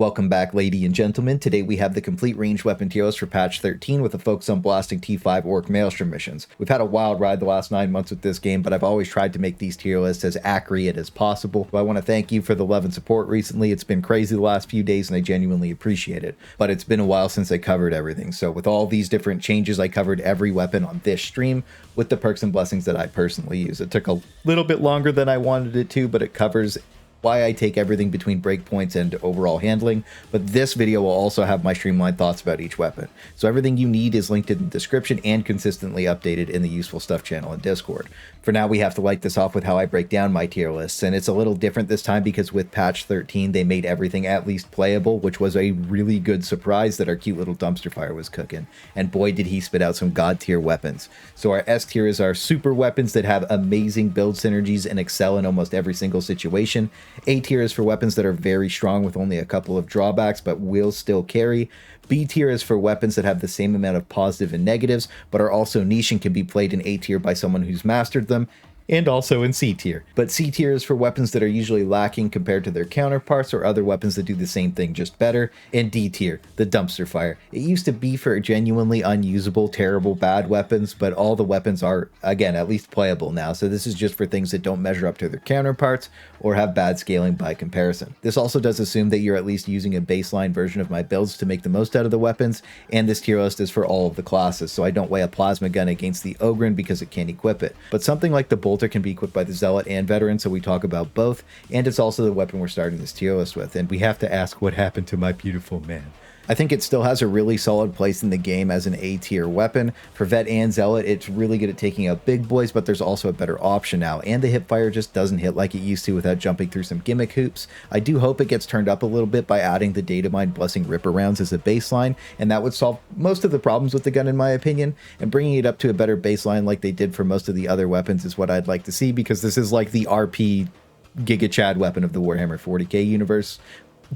Welcome back, ladies and gentlemen. Today we have the complete ranged weapon tier list for patch 13 with a focus on blasting T5 AURIC MAELSTROM missions. We've had a wild ride the last 9 months with this game, but I've always tried to make these tier lists as accurate as possible. So I want to thank you for the love and support recently. It's been crazy the last few days and I genuinely appreciate it. But it's been a while since I covered everything. So with all these different changes, I covered every weapon on this stream with the perks and blessings that I personally use. It took a little bit longer than I wanted it to, but it covers why I take everything between breakpoints and overall handling, but this video will also have my streamlined thoughts about each weapon. So everything you need is linked in the description and consistently updated in the Useful Stuff channel in Discord. For now, we have to light this off with how I break down my tier lists, and it's a little different this time because with patch 13, they made everything at least playable, which was a really good surprise that our cute little dumpster fire was cooking. And boy, did he spit out some god tier weapons. So our S tier is our super weapons that have amazing build synergies and excel in almost every single situation. A tier is for weapons that are very strong with only a couple of drawbacks but will still carry. B tier is for weapons that have the same amount of positive and negatives but are also niche and can be played in A tier by someone who's mastered them, and also in C tier. But C tier is for weapons that are usually lacking compared to their counterparts or other weapons that do the same thing just better. And D tier, the dumpster fire. It used to be for genuinely unusable, terrible, bad weapons, but all the weapons are, again, at least playable now. So this is just for things that don't measure up to their counterparts or have bad scaling by comparison. This also does assume that you're at least using a baseline version of my builds to make the most out of the weapons, and this tier list is for all of the classes, so I don't weigh a plasma gun against the Ogren because it can't equip it. But something like the Bolter can be equipped by the Zealot and Veteran, so we talk about both, and it's also the weapon we're starting this tier list with, and we have to ask what happened to my beautiful man. I think it still has a really solid place in the game as an A tier weapon. For Vet and Zealot, it's really good at taking out big boys, but there's also a better option now, and the hipfire just doesn't hit like it used to without jumping through some gimmick hoops. I do hope it gets turned up a little bit by adding the Datamine Blessing Ripper rounds as a baseline, and that would solve most of the problems with the gun in my opinion, and bringing it up to a better baseline like they did for most of the other weapons is what I'd like to see, because this is like the RP Giga Chad weapon of the Warhammer 40k universe.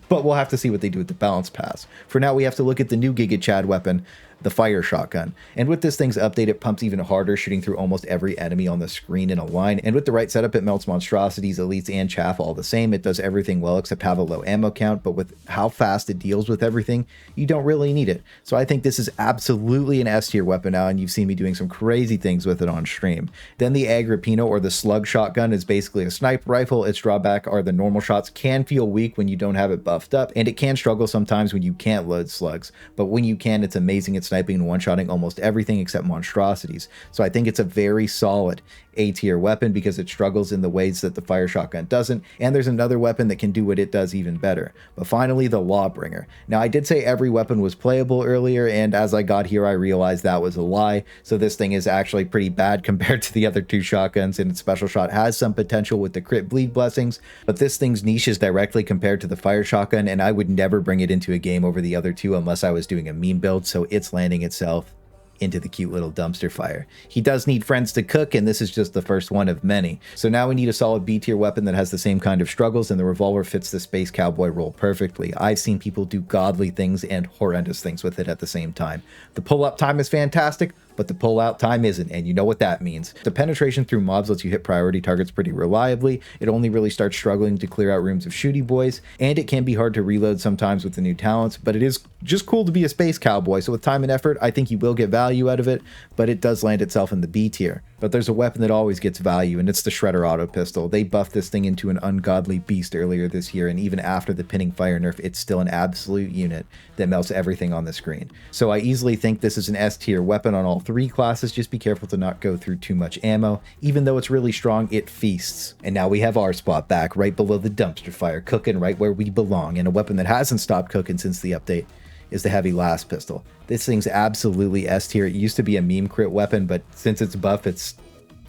But we'll have to see what they do with the balance pass. For now, we have to look at the new Giga Chad weapon, the fire shotgun. And with this thing's update, it pumps even harder, shooting through almost every enemy on the screen in a line. And with the right setup, it melts monstrosities, elites, and chaff all the same. It does everything well except have a low ammo count, but with how fast it deals with everything, you don't really need it. So I think this is absolutely an S tier weapon now, and you've seen me doing some crazy things with it on stream. Then the Agripinna, or the Slug shotgun, is basically a sniper rifle. Its drawback are the normal shots can feel weak when you don't have it buffed up, and it can struggle sometimes when you can't load slugs. But when you can, it's amazing at sniping and one-shotting almost everything except monstrosities. So I think it's a very solid A tier weapon because it struggles in the ways that the fire shotgun doesn't, and there's another weapon that can do what it does even better. But finally, the Lawbringer. Now, I did say every weapon was playable earlier, and as I got here, I realized that was a lie. So this thing is actually pretty bad compared to the other two shotguns, and its special shot has some potential with the crit bleed blessings, but this thing's niche is directly compared to the fire shotgun, and I would never bring it into a game over the other two unless I was doing a meme build, so it's landing itself into the cute little dumpster fire. He does need friends to cook, and this is just the first one of many. So now we need a solid B tier weapon that has the same kind of struggles, and the Revolver fits the space cowboy role perfectly. I've seen people do godly things and horrendous things with it at the same time. The pull-up time is fantastic, but the pull-out time isn't, and you know what that means. The penetration through mobs lets you hit priority targets pretty reliably. It only really starts struggling to clear out rooms of shooty boys, and it can be hard to reload sometimes with the new talents, but it is just cool to be a space cowboy, so with time and effort, I think you will get value out of it, but it does land itself in the B tier. But there's a weapon that always gets value, and it's the Shredder Autopistol. They buffed this thing into an ungodly beast earlier this year, and even after the pinning fire nerf, it's still an absolute unit that melts everything on the screen. So I easily think this is an S tier weapon on all three classes. Just be careful to not go through too much ammo. Even though it's really strong, it feasts. And now we have our spot back, right below the dumpster fire, cooking right where we belong, and a weapon that hasn't stopped cooking since the update is the heavy Laspistol. This thing's absolutely S tier. It used to be a meme crit weapon, but since it's buff, it's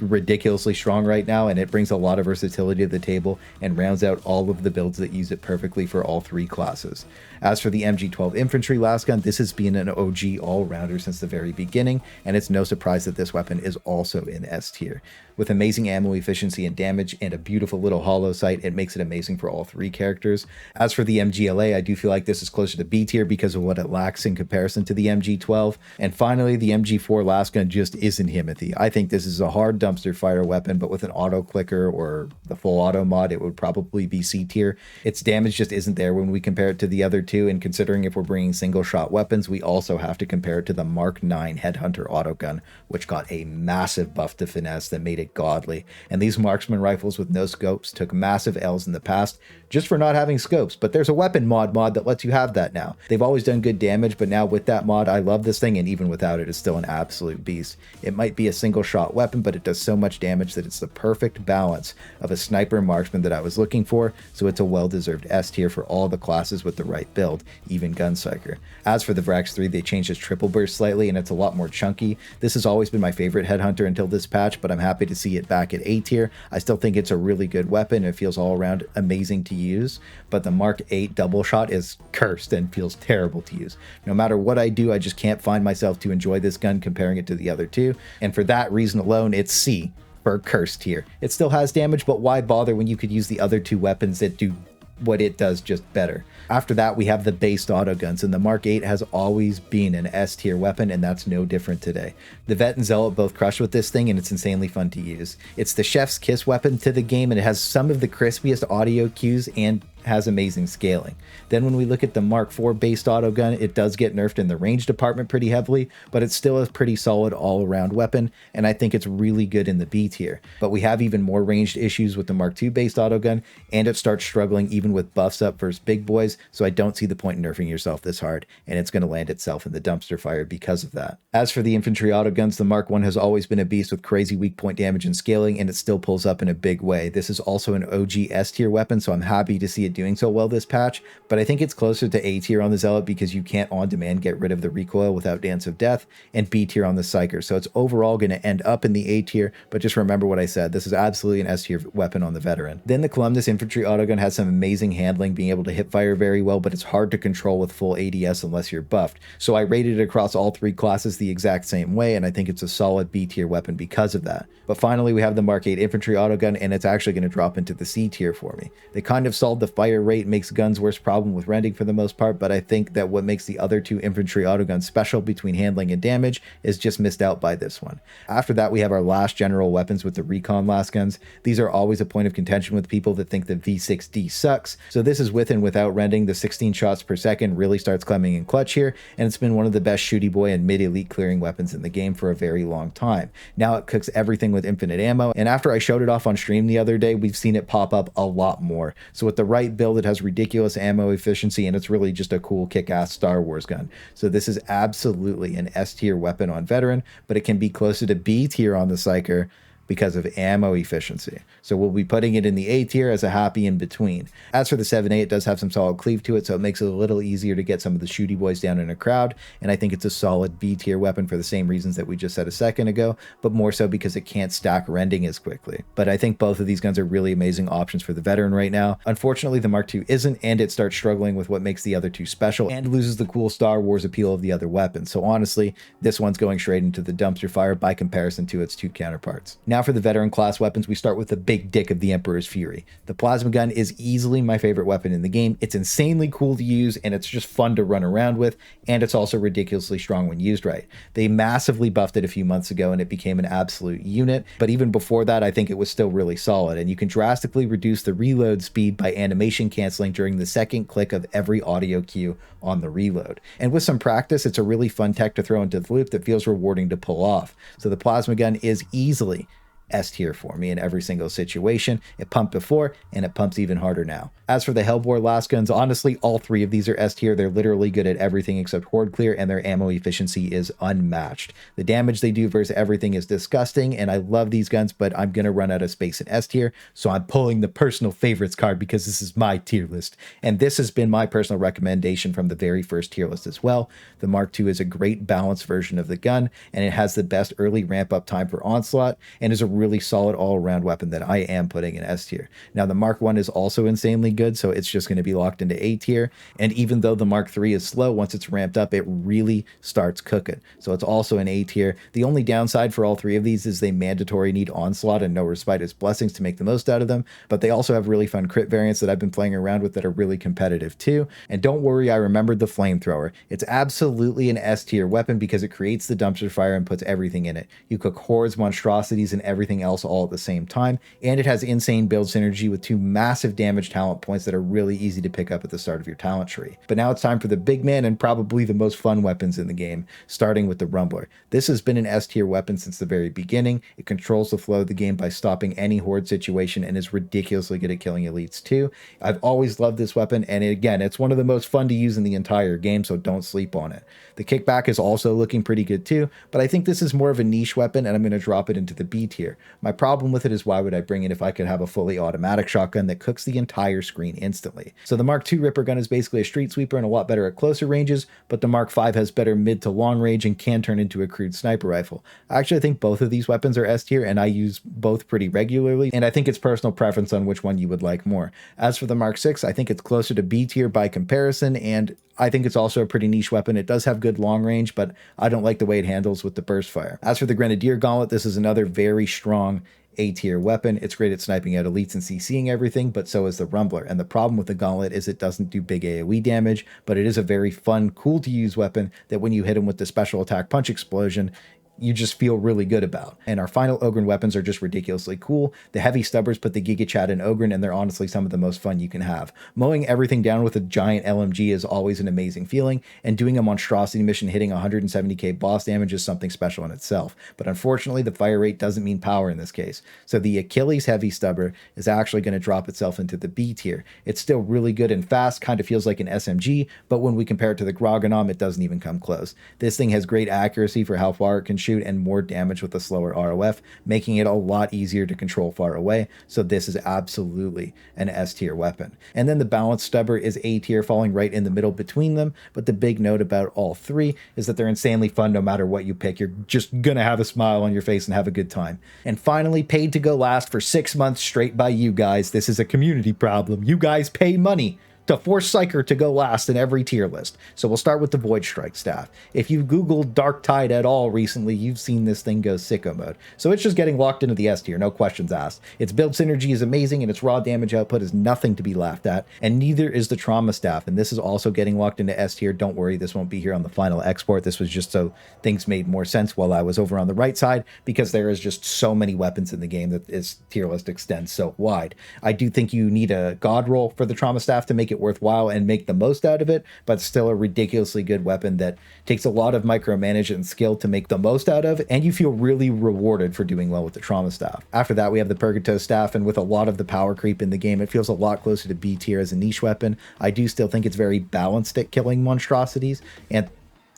ridiculously strong right now, and it brings a lot of versatility to the table and rounds out all of the builds that use it perfectly for all three classes. As for the MG4 Infantry Lasgun, this has been an OG all-rounder since the very beginning, and it's no surprise that this weapon is also in S tier. With amazing ammo efficiency and damage and a beautiful little hollow sight, it makes it amazing for all 3 characters. As for the MGLA, I do feel like this is closer to B tier because of what it lacks in comparison to the MG12. And finally, the MG4 Lasgun just isn't Himothy. I think this is a hard dumpster fire weapon, but with an auto clicker or the full auto mod, it would probably be C tier. Its damage just isn't there when we compare it to the other two, and considering if we're bringing single shot weapons, we also have to compare it to the Mark 9 Headhunter Autogun, which got a massive buff to finesse that made it godly. And these marksman rifles with no scopes took massive L's in the past just for not having scopes, but there's a weapon mod that lets you have that now. They've always done good damage, but now with that mod, I love this thing, and even without it, it's still an absolute beast. It might be a single shot weapon, but it does so much damage that it's the perfect balance of a sniper marksman that I was looking for, so it's a well-deserved S tier for all the classes with the right build, even Gunstriker. As for the Vraks 3, they changed its triple burst slightly, and it's a lot more chunky. This has always been my favorite Headhunter until this patch, but I'm happy to see it back at A tier. I still think it's a really good weapon. It feels all around amazing to use, but the Mark 8 double shot is cursed and feels terrible to use. No matter what I do, I just can't find myself to enjoy this gun comparing it to the other two, and for that reason alone, it's C for cursed tier. It still has damage, but why bother when you could use the other two weapons that do what it does just better? After that, we have the based autoguns, and the Mark 8 has always been an S tier weapon, and that's no different today. The Vet and Zealot both crush with this thing, and it's insanely fun to use. It's the chef's kiss weapon to the game, and it has some of the crispiest audio cues and has amazing scaling. Then when we look at the Mark 4 based autogun, it does get nerfed in the range department pretty heavily, but it's still a pretty solid all-around weapon, and I think it's really good in the B tier. But we have even more ranged issues with the Mark 2 based autogun, and it starts struggling even with buffs up versus big boys, so I don't see the point in nerfing yourself this hard, and it's going to land itself in the dumpster fire because of that. As for the infantry autoguns, the Mark 1 has always been a beast with crazy weak point damage and scaling, and it still pulls up in a big way. This is also an OG S tier weapon, so I'm happy to see it doing so well this patch, but I think it's closer to A tier on the Zealot because you can't on demand get rid of the recoil without Dance of Death, and B tier on the Psyker, so it's overall going to end up in the A tier, but just remember what I said, this is absolutely an S tier weapon on the Veteran. Then the Colummnus Infantry Autogun has some amazing handling, being able to hip fire very well, but it's hard to control with full ADS unless you're buffed, so I rated it across all 3 classes the exact same way, and I think it's a solid B tier weapon because of that. But finally, we have the Mark 8 Infantry Autogun, and it's actually going to drop into the C tier for me. They kind of solved the fire rate, makes guns worst problem with rending for the most part, but I think that what makes the other 2 infantry autoguns special between handling and damage is just missed out by this one. After that, we have our last general weapons with the Recon Lasguns. These are always a point of contention with people that think the V6D sucks, so this is with and without rending. The 16 shots per second really starts coming in clutch here, and it's been one of the best shooty boy and mid-elite clearing weapons in the game for a very long time. Now it cooks everything with infinite ammo, and after I showed it off on stream the other day, we've seen it pop up a lot more. So with the right build, it has ridiculous ammo efficiency, and it's really just a cool kick-ass Star Wars gun. So this is absolutely an S tier weapon on Veteran, but it can be closer to B tier on the Psyker because of ammo efficiency. So we'll be putting it in the A tier as a happy in between. As for the 7A, it does have some solid cleave to it, so it makes it a little easier to get some of the shooty boys down in a crowd, and I think it's a solid B tier weapon for the same reasons that we just said a second ago, but more so because it can't stack rending as quickly. But I think both of these guns are really amazing options for the Veteran right now. Unfortunately, the Mark II isn't, and it starts struggling with what makes the other two special, and loses the cool Star Wars appeal of the other weapons. So honestly, this one's going straight into the dumpster fire by comparison to its 2 counterparts. Now for the Veteran class weapons, we start with the big dick of the Emperor's Fury. The plasma gun is easily my favorite weapon in the game. It's insanely cool to use, and it's just fun to run around with, and it's also ridiculously strong when used right. They massively buffed it a few months ago, and it became an absolute unit, but even before that, I think it was still really solid, and you can drastically reduce the reload speed by animation canceling during the second click of every audio cue on the reload. And with some practice, it's a really fun tech to throw into the loop that feels rewarding to pull off. So the plasma gun is easily S tier for me in every single situation. It pumped before, and it pumps even harder now. As for the Helbore Lasguns, honestly, all 3 of these are S tier. They're literally good at everything except horde clear, and their ammo efficiency is unmatched. The damage they do versus everything is disgusting, and I love these guns, but I'm gonna run out of space in S tier, so I'm pulling the personal favorites card because this is my tier list, and this has been my personal recommendation from the very first tier list as well. The Mark II is a great balanced version of the gun, and it has the best early ramp up time for onslaught, and is a really solid all-around weapon that I am putting in S tier. Now, the Mark 1 is also insanely good, so it's just going to be locked into A tier. And even though the Mark 3 is slow, once it's ramped up, it really starts cooking. So it's also an A tier. The only downside for all three of these is they mandatory need Onslaught and No Respite as blessings to make the most out of them, but they also have really fun crit variants that I've been playing around with that are really competitive too. And don't worry, I remembered the Flamethrower. It's absolutely an S tier weapon because it creates the dumpster fire and puts everything in it. You cook hordes, monstrosities, and everything else all at the same time, and it has insane build synergy with 2 massive damage talent points that are really easy to pick up at the start of your talent tree. But now it's time for the big man and probably the most fun weapons in the game, starting with the Rumbler. This has been an S tier weapon since the very beginning. It controls the flow of the game by stopping any horde situation and is ridiculously good at killing elites too. I've always loved this weapon, and again, it's one of the most fun to use in the entire game, so don't sleep on it. The kickback is also looking pretty good too, but I think this is more of a niche weapon and I'm going to drop it into the B tier. My problem with it is, why would I bring it if I could have a fully automatic shotgun that cooks the entire screen instantly? So the Mark 2 Ripper Gun is basically a street sweeper and a lot better at closer ranges, but the Mark 5 has better mid to long range and can turn into a crude sniper rifle. Actually, I think both of these weapons are S tier and I use both pretty regularly, and I think it's personal preference on which one you would like more. As for the Mark 6, I think it's closer to B tier by comparison, and I think it's also a pretty niche weapon. It does have good long range, but I don't like the way it handles with the burst fire. As for the Grenadier Gauntlet, this is another very strong A tier weapon. It's great at sniping out elites and CCing everything, but so is the Rumbler. And the problem with the Gauntlet is it doesn't do big AoE damage, but it is a very fun, cool to use weapon that when you hit him with the special attack punch explosion, you just feel really good about. And our final Ogryn weapons are just ridiculously cool. The Heavy Stubbers put the Giga Chad in Ogryn, and they're honestly some of the most fun you can have. Mowing everything down with a giant LMG is always an amazing feeling, and doing a monstrosity mission hitting 170k boss damage is something special in itself. But unfortunately, the fire rate doesn't mean power in this case. So the Achilles Heavy Stubber is actually going to drop itself into the B tier. It's still really good and fast, kind of feels like an SMG, but when we compare it to the Grogonom, it doesn't even come close. This thing has great accuracy for how far it can shoot and more damage with a slower ROF, making it a lot easier to control far away. So this is absolutely an S tier weapon. And then the Balanced Stubber is A tier, falling right in the middle between them. But the big note about all three is that they're insanely fun no matter what you pick. You're just gonna have a smile on your face and have a good time. And finally, paid to go last for 6 months straight by you guys. This is a community problem. You guys pay money to force Psyker to go last in every tier list. So we'll start with the Void Strike staff. If you've Googled Darktide at all recently, you've seen this thing go sicko mode. So it's just getting locked into the S tier, no questions asked. Its build synergy is amazing and its raw damage output is nothing to be laughed at, and neither is the Trauma staff, and this is also getting locked into S tier. Don't worry, this won't be here on the final export. This was just so things made more sense while I was over on the right side, because there is just so many weapons in the game that this tier list extends so wide. I do think you need a god roll for the Trauma staff to make it worthwhile and make the most out of it, but still a ridiculously good weapon that takes a lot of micromanagement and skill to make the most out of, and you feel really rewarded for doing well with the Trauma staff. After that, we have the Purgatos staff, and with a lot of the power creep in the game, it feels a lot closer to B tier as a niche weapon. I do still think it's very balanced at killing monstrosities, and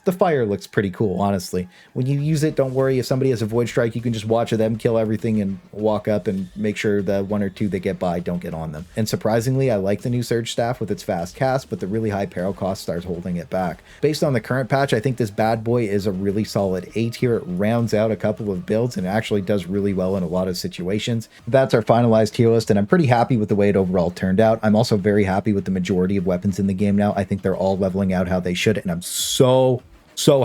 the fire looks pretty cool, honestly. When you use it, don't worry. If somebody has a Void Strike, you can just watch them kill everything and walk up and make sure the 1 or 2 that get by don't get on them. And surprisingly, I like the new Surge staff with its fast cast, but the really high peril cost starts holding it back. Based on the current patch, I think this bad boy is a really solid A tier. It rounds out a couple of builds and actually does really well in a lot of situations. That's our finalized tier list, and I'm pretty happy with the way it overall turned out. I'm also very happy with the majority of weapons in the game now. I think they're all leveling out how they should, and I'm so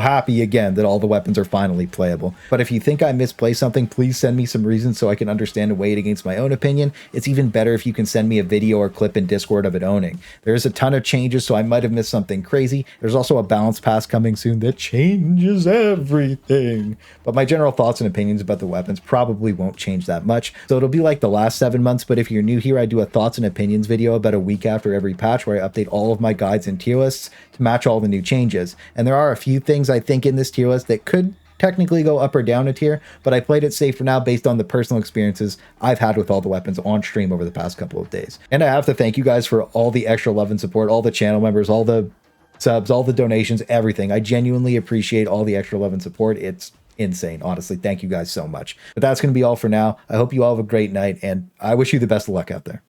happy again that all the weapons are finally playable. But if you think I misplaced something, please send me some reasons so I can understand and weigh it against my own opinion. It's even better if you can send me a video or clip in Discord of it owning. There's a ton of changes, so I might have missed something crazy. There's also a balance pass coming soon that changes everything. But my general thoughts and opinions about the weapons probably won't change that much. So it'll be like the last 7 months, but if you're new here, I do a thoughts and opinions video about a week after every patch where I update all of my guides and tier lists to match all the new changes. And there are a few things I think in this tier list that could technically go up or down a tier, but I played it safe for now based on the personal experiences I've had with all the weapons on stream over the past couple of days. And I have to thank you guys for all the extra love and support, all the channel members, all the subs, all the donations, everything. I genuinely appreciate all the extra love and support. It's insane, honestly. Thank you guys so much. But that's going to be all for now. I hope you all have a great night, and I wish you the best of luck out there.